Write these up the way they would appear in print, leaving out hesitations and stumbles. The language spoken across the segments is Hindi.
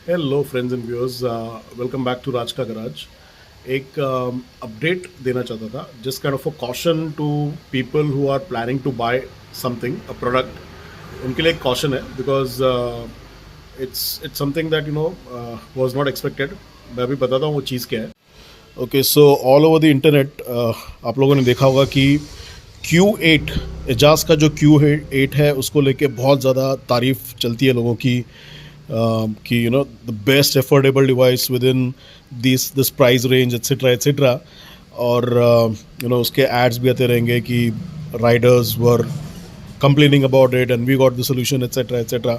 Hello friends and viewers, welcome back to Raj का गराज। एक अपडेट देना चाहता था, just kind of a caution to people who are planning to buy something, a product. उनके लिए एक कॉशन है, because it's something that was not expected. मैं अभी बताता हूँ वो चीज़ क्या है। Okay, so all over the internet आप लोगों ने देखा होगा कि Q8 एजाज का जो Q8 है उसको लेके बहुत ज़्यादा तारीफ चलती है लोगों की, कि the best affordable device within this price range etcetera etcetera. और उसके एड्स भी आते रहेंगे कि riders were complaining about it and we got the solution etcetera etcetera.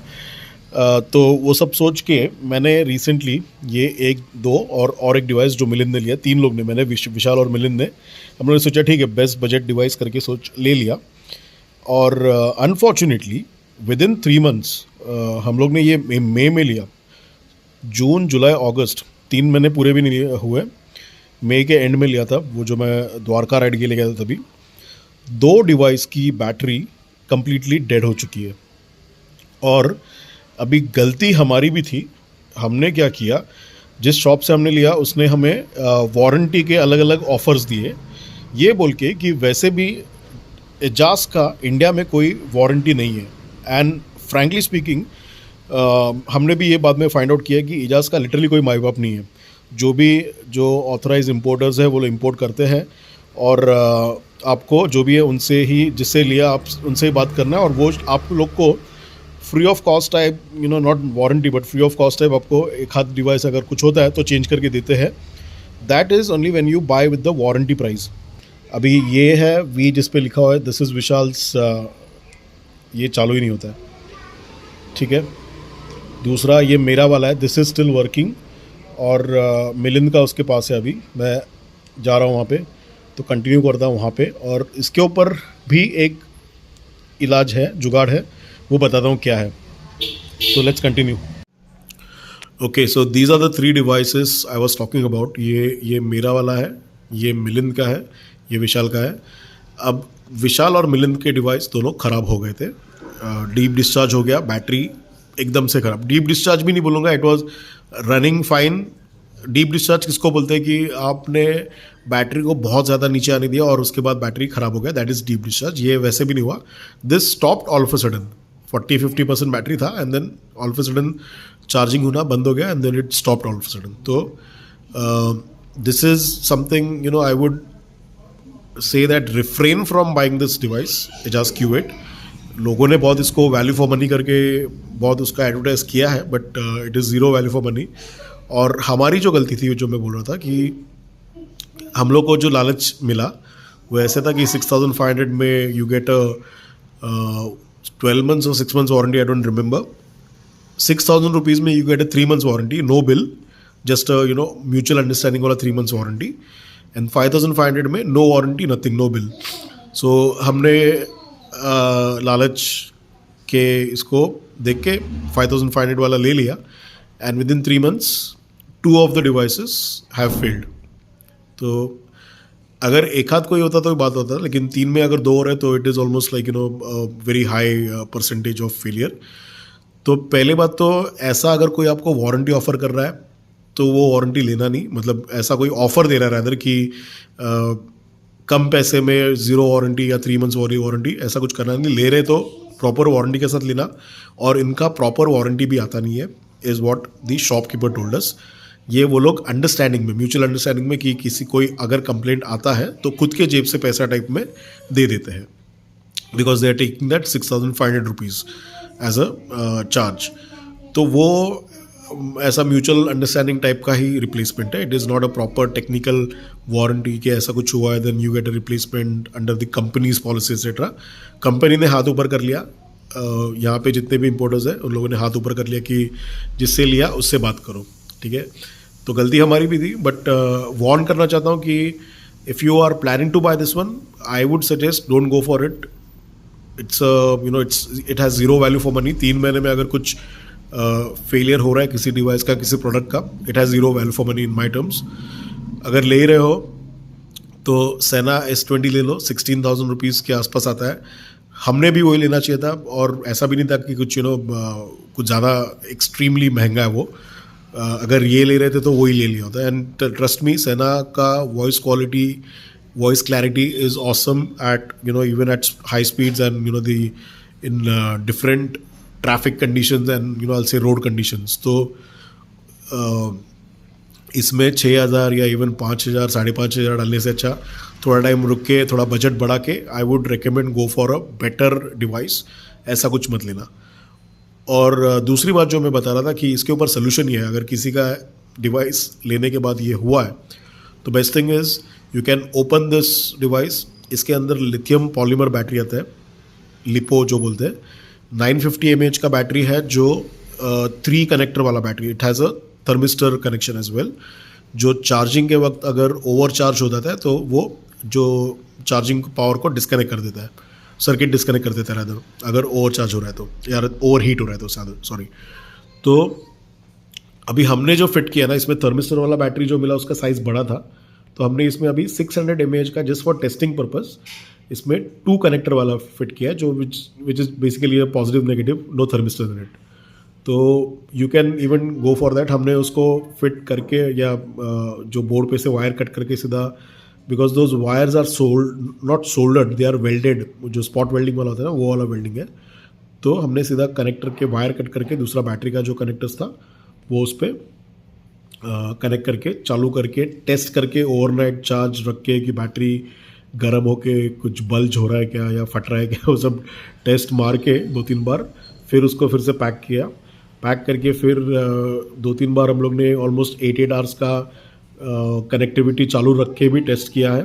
तो वो सब सोच के मैंने रिसेंटली ये एक दो और एक डिवाइस जो मिलिंद ने लिया, तीन लोग ने, मैंने विशाल और मिलिंद ने, हम लोगों ने सोचा ठीक है बेस्ट बजट डिवाइस करके सोच ले लिया। और अनफॉर्चुनेटली विद इन 3 मंथ्स हम लोग ने ये मई में लिया। जून जुलाई अगस्त 3 महीने पूरे भी नहीं हुए, मई के एंड में लिया था वो, जो मैं द्वारका राइड के लिए गया था तभी। 2 डिवाइस की बैटरी कंप्लीटली डेड हो चुकी है। और अभी गलती हमारी भी थी। हमने क्या किया, जिस शॉप से हमने लिया उसने हमें वारंटी के अलग अलग ऑफर्स दिए, ये बोल के कि वैसे भी एजाज का इंडिया में कोई वारंटी नहीं है। एंड फ्रैंकली स्पीकिंग हमने भी ये बाद में फाइंड आउट किया कि एजाज का लिटरली कोई माई बाप नहीं है। जो ऑथराइज इम्पोर्टर्स है वो लोग इम्पोर्ट करते हैं, और आपको जो भी है उनसे ही, जिससे लिया आप उनसे ही बात करना है, और वो आप लोग को free of cost type, not warranty but free of cost type आपको एक हाथ डिवाइस अगर कुछ होता है तो चेंज करके देते हैं। That is only when you buy with the warranty price. अभी ये है वी जिस पे लिखा हुआ है दिस इज़ विशाल्स, ये चालू ही नहीं होता है, ठीक है। दूसरा ये मेरा वाला है, दिस इज़ स्टिल वर्किंग, और मिलिंद का उसके पास है। अभी मैं जा रहा हूँ वहाँ पे, तो कंटिन्यू करता हूँ वहाँ पे, और इसके ऊपर भी एक इलाज है, जुगाड़ है, वो बताता हूँ क्या है। तो let's continue. Okay, so these are the 3 devices I was talking about. ये मेरा वाला है, ये मिलिंद का है, ये विशाल का है। अब विशाल और मिलिंद के डिवाइस दोनों ख़राब हो गए थे। डीप डिस्चार्ज हो गया, बैटरी एकदम से ख़राब। डीप डिस्चार्ज भी नहीं बोलूँगा, it was running fine. Deep discharge किसको बोलते हैं कि आपने बैटरी को बहुत ज़्यादा नीचे आने दिया और उसके बाद बैटरी ख़राब हो गया, दैट इज़ डीप डिस्चार्ज। ये वैसे भी नहीं हुआ। This stopped all of a sudden. 40-50% battery था, and then all of a sudden charging होना बंद हो गया, and then it stopped all of a sudden. तो this is something I would say that refrain from buying this device Ajazz Q8। लोगों ने बहुत इसको वैल्यू फॉर मनी करके बहुत उसका एडवर्टाइज किया है, but it is zero value for money. और हमारी जो गलती थी, जो मैं बोल रहा था, कि हम लोग को जो लालच मिला वो ऐसे था कि 6500 में यू गेट अ 12 months और 6 months warranty, I don't remember. 6000 rupees में you get a 3 months warranty, no bill, just mutual understanding वाला 3 months वारंटी। एंड 5500 में no warranty, nothing, no bill. So हमने लालच के इसको देख के 5500 वाला ले लिया, and with in 3 months 2 of the devices have failed. तो अगर एक हाथ कोई होता तो बात होता, लेकिन 3 में अगर 2 हो रहे तो it is almost like very high percentage of failure. तो पहले बात तो, ऐसा अगर कोई आपको वारंटी ऑफर कर रहा है तो वो वारंटी लेना नहीं। मतलब ऐसा कोई ऑफर दे रहा है अदर कि कम पैसे में 0 वारंटी या 3 months वारंटी, ऐसा कुछ करना नहीं। ले रहे तो प्रॉपर वारंटी के साथ लेना, और इनका प्रॉपर वारंटी भी आता नहीं है, is what the shopkeeper told us. ये वो लोग अंडरस्टैंडिंग में, म्यूचुअल अंडरस्टैंडिंग में, कि किसी कोई अगर कंप्लेंट आता है तो खुद के जेब से पैसा टाइप में दे देते हैं, because they are taking that 6500 rupees as a charge. तो वो ऐसा म्यूचुअल अंडरस्टैंडिंग टाइप का ही रिप्लेसमेंट है। It is not a proper technical warranty कि ऐसा कुछ हुआ है then you get a replacement under the company's policy etcetera. Company ने हाथ ऊपर कर लिया, यहाँ पे जितने भी इम्पोर्टर्स हैं उन लोगों ने हाथ ऊपर कर लिया कि जिससे लिया उससे बात करो, ठीक है। तो गलती हमारी भी थी, बट वार्न करना चाहता हूँ कि if you are planning to buy this one, I would suggest don't go for it. It has zero value for money. 3 महीने में अगर कुछ फेलियर हो रहा है किसी डिवाइस का, किसी प्रोडक्ट का, it has zero value for money in my terms. अगर ले रहे हो तो सेना S20 ले लो, 16,000 रुपीज़ के आसपास आता है। हमने भी वही लेना चाहिए था, और ऐसा भी नहीं था कि कुछ कुछ ज़्यादा एक्सट्रीमली महंगा है वो। अगर ये ले रहे थे तो वही ले लिया होता. एंड ट्रस्ट मी, सेना का voice quality, voice clarity is awesome at, even at high speeds, and in different traffic conditions, and I'll say road conditions. तो इसमें 6,000 या इवन 5,000 5,500 डालने से अच्छा थोड़ा टाइम रुक के थोड़ा बजट बढ़ा के I would recommend go for a better device. ऐसा कुछ मत लेना. और दूसरी बात जो मैं बता रहा था कि इसके ऊपर सोल्यूशन ये है, अगर किसी का डिवाइस लेने के बाद ये हुआ है तो best thing is you can open this device. इसके अंदर लिथियम पॉलीमर बैटरी आता है, लिपो जो बोलते हैं. 950 mAh का बैटरी है जो 3 कनेक्टर वाला battery. It has a thermistor connection as well, जो चार्जिंग के वक्त अगर ओवर चार्ज हो जाता है तो वो जो चार्जिंग पावर को डिस्कनेक्ट कर देता है, सर्किट डिस्कनेक्ट कर देता है रादर, अगर ओवर चार्ज हो रहा है तो, या ओवर हीट हो रहा है तो सॉरी. तो अभी हमने जो फिट किया ना, इसमें थर्मिस्टर वाला बैटरी जो मिला उसका साइज़ बड़ा था, तो हमने इसमें अभी 600 mAh का जस्ट फॉर टेस्टिंग पर्पस इसमें 2 कनेक्टर वाला फिट किया है, जो which is basically a positive negative, no thermistor in it. तो you can even go for that. हमने उसको फिट करके या जो बोर्ड पे से वायर कट करके सीधा, because those wires are not soldered, they are welded. जो स्पॉट वेल्डिंग वाला होता है ना, वो वाला वेल्डिंग है. तो हमने सीधा कनेक्टर के वायर कट करके दूसरा बैटरी का जो कनेक्टर्स था वो उस पर कनेक्ट करके चालू करके टेस्ट करके ओवरनाइट चार्ज रख के कि बैटरी गर्म होके कुछ बल्ज हो रहा है क्या या फट रहा है क्या, वो सब टेस्ट मार के 2-3 बार फिर उसको फिर से पैक किया. पैक करके फिर 2-3 बार हम लोग ने ऑलमोस्ट 8 आवर्स का कनेक्टिविटी चालू रख के भी टेस्ट किया है.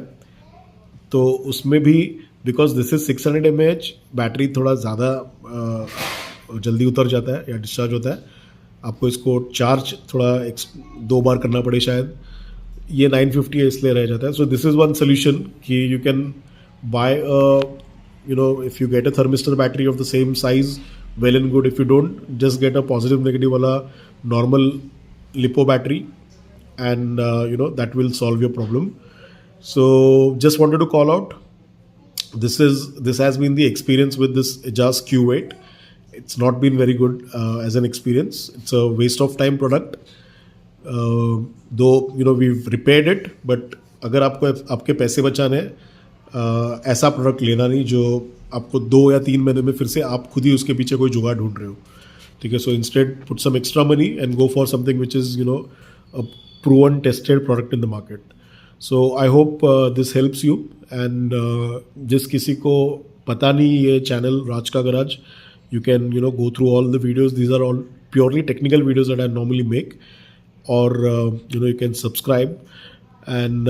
तो उसमें भी because this is 600 mAh, battery थोड़ा ज़्यादा जल्दी उतर जाता है या डिस्चार्ज होता है. आपको इसको चार्ज थोड़ा 2 बार करना पड़े शायद. ये 950 है इसलिए रह जाता है. So this is one solution कि you can buy if you get a thermistor battery of the same size, well and good. If you don't, just get a positive negative wala normal lipo battery, and that will solve your problem. So just wanted to call out, this has been the experience with this Ejaz Q8. It's not been very good as an experience. It's a waste of time product, though we've repaired it, but अगर आपको आपके पैसे बचाने हैं, ऐसा प्रोडक्ट लेना नहीं जो आपको 2 या 3 महीने में फिर से आप खुद ही उसके पीछे कोई जुगाड़ ढूंढ रहे हो. ठीक है. So instead put some extra money and go for something which is a proven tested product in the market. So I hope this helps you. And जिस किसी को पता नहीं ये चैनल राज का garage, you can go through all the videos. These are all purely technical videos that I normally make. Or you can subscribe. And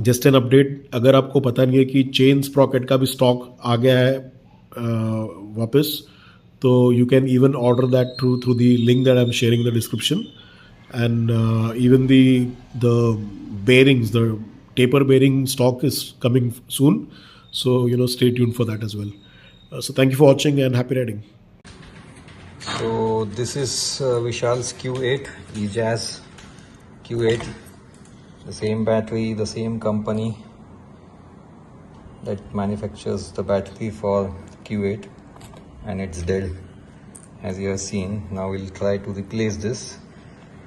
just an update, अगर आपको पता नहीं है कि चेन स्प्रॉकेट का भी स्टॉक आ गया है वापस, तो you can even order that through the link that I'm sharing in the description. And even the bearings, the taper bearing stock is coming soon, so stay tuned for that as well. So thank you for watching and happy riding. So this is Vishal's Q8, Ejaz Q8, the same battery, the same company that manufactures the battery for Q8, and it's dead as you have seen. Now we'll try to replace this.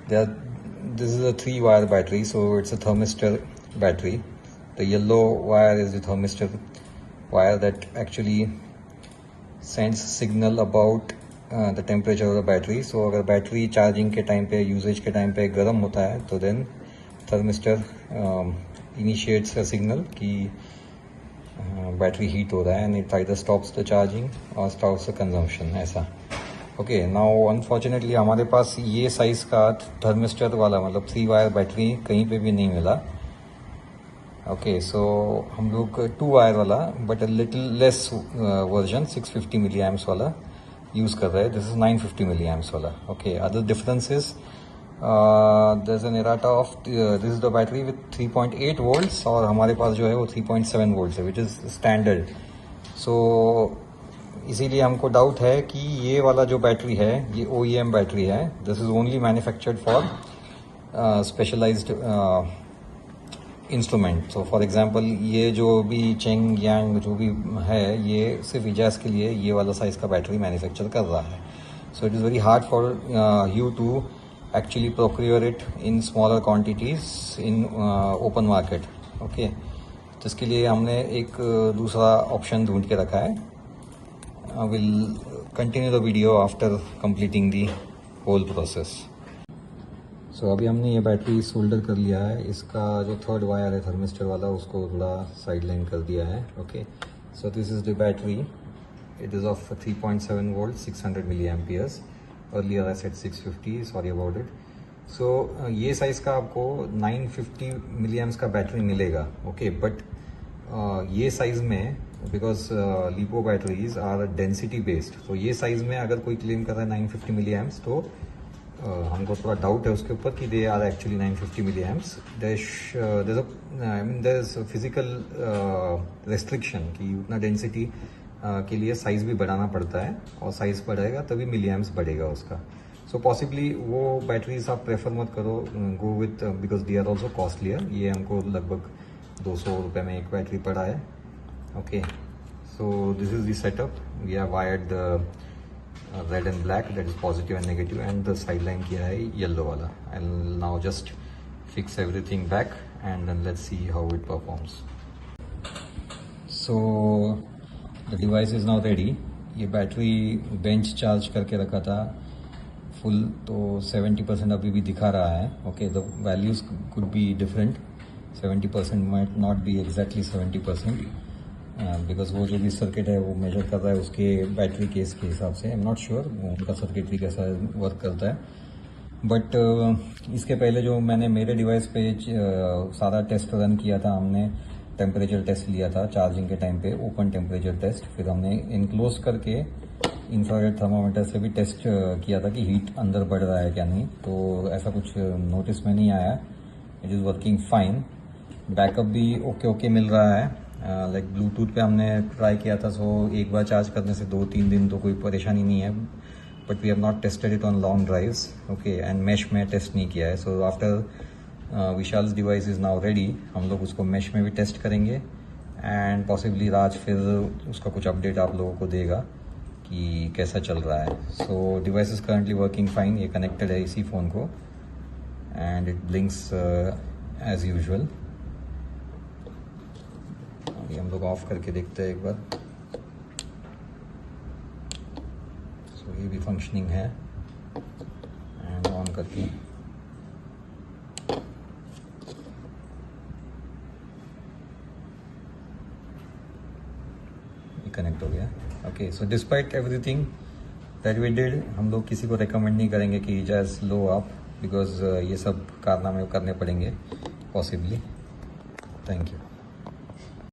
This is a 3-wire battery, so it's a thermistor battery. The yellow wire is the thermistor wire that actually sends signal about the temperature of the battery. So अगर बैटरी चार्जिंग के टाइम पे, यूजेज के टाइम पे गर्म होता है तो then thermistor initiates a signal कि बैटरी हीट हो रहा है, and it either stops the charging और स्टॉप्स द कंजम्पशन. ऐसा. ओके. नाउ अनफॉर्चुनेटली हमारे पास ये साइज़ का थर्मिस्टर वाला, मतलब 3-वायर बैटरी कहीं पे भी नहीं मिला. ओके. सो हम लोग 2-वायर वाला but a little less version 650 milli amps वाला यूज़ कर रहे हैं. दिस इज़ 950 मिली एम्प्स वाला. Okay. Other difference is there is an errata of this is the battery with 3.8 volts, और हमारे पास जो है वो 3.7 वोल्ट्स है, विच इज़ स्टैंडर्ड. सो इसीलिए हमको डाउट है कि ये वाला जो बैटरी है ये OEM बैटरी है. This is only manufactured for specialized instrument. So for example ये जो भी चेंग यांग जो भी है, ये सिर्फ इजाज के लिए ये वाला साइज़ का बैटरी मैन्युफैक्चर कर रहा है. So it is very hard for you to actually procure it in smaller quantities in open market. Okay, तो इसके लिए हमने एक दूसरा ऑप्शन ढूंढ के रखा है. We'll continue the video after completing the whole process. So अभी हमने ये बैटरी सोल्डर कर लिया है. इसका जो थर्ड वायर है थर्मिस्टर वाला उसको थोड़ा साइड लाइन कर दिया है. Okay, so this is the battery. It is of 3.7 volt 600 milli amperes. Earlier I said 650, sorry about it. So ये साइज़ का आपको 950 मिली एम्प्स का बैटरी मिलेगा. ओके, बट ये साइज़ में because LiPo batteries are density based, तो ये साइज़ में अगर कोई क्लेम कर रहा है 950 मिली एम्प्स तो हमको थोड़ा डाउट है उसके ऊपर कि they are actually 950 milli amps. There is physical restriction कि उतना डेंसिटी के लिए साइज़ भी बढ़ाना पड़ता है, और साइज़ बढ़ाएगा तभी मिली एम्प्स बढ़ेगा उसका. सो पॉसिबली वो बैटरीज आप प्रेफर मत करो, go with, because they are also costlier. ये हमको लगभग 200 रुपये में एक बैटरी पड़ा है. Okay, so this is the setup. We have wired red and black, that is positive and negative, and the sideline किया है yellow वाला. I'll now just fix everything back and then let's see how it performs. So the device is now ready. ये बैटरी बेंच चार्ज करके रखा था फुल, तो 70% अभी भी दिखा रहा है. Okay, the values could be different. 70% might not be exactly 70%. Because वो जो भी सर्किट है वो मेजर कर रहा है उसके बैटरी केस के हिसाब से. आई एम नॉट श्योर उनका सर्किटरी कैसा वर्क करता है. बट इसके पहले जो मैंने मेरे डिवाइस पे सारा टेस्ट रन किया था, हमने टेम्परेचर टेस्ट लिया था चार्जिंग के टाइम पे, ओपन टेम्परेचर टेस्ट. फिर हमने इनक्लोज करके इंफ्रारेड थर्मामीटर से भी टेस्ट किया था कि हीट अंदर बढ़ रहा है क्या नहीं. तो ऐसा कुछ नोटिस में नहीं आया. It is working fine. Backup भी ओके मिल रहा है. लाइक ब्लूटूथ पे हमने ट्राई किया था, सो एक बार चार्ज करने से 2-3 दिन तो कोई परेशानी नहीं है. But we have not tested it on long drives. Okay, and mesh में टेस्ट नहीं किया है. So after Vishal's device is now ready, हम लोग उसको मैश में भी टेस्ट करेंगे, एंड पॉसिबली राज फिर उसका कुछ अपडेट आप लोगों को देगा कि कैसा चल रहा है. So device is currently working fine. ये कनेक्टेड है इसी फ़ोन को, and it blinks as usual. ये हम लोग ऑफ करके देखते हैं एक बार. सो ये भी फंक्शनिंग है, एंड ऑन करके ये कनेक्ट हो गया. Okay, so despite everything that we did, हम लोग किसी को रेकमेंड नहीं करेंगे कि जस्ट लो अप, बिकॉज ये सब कारनामे करने पड़ेंगे पॉसिबली. Thank you.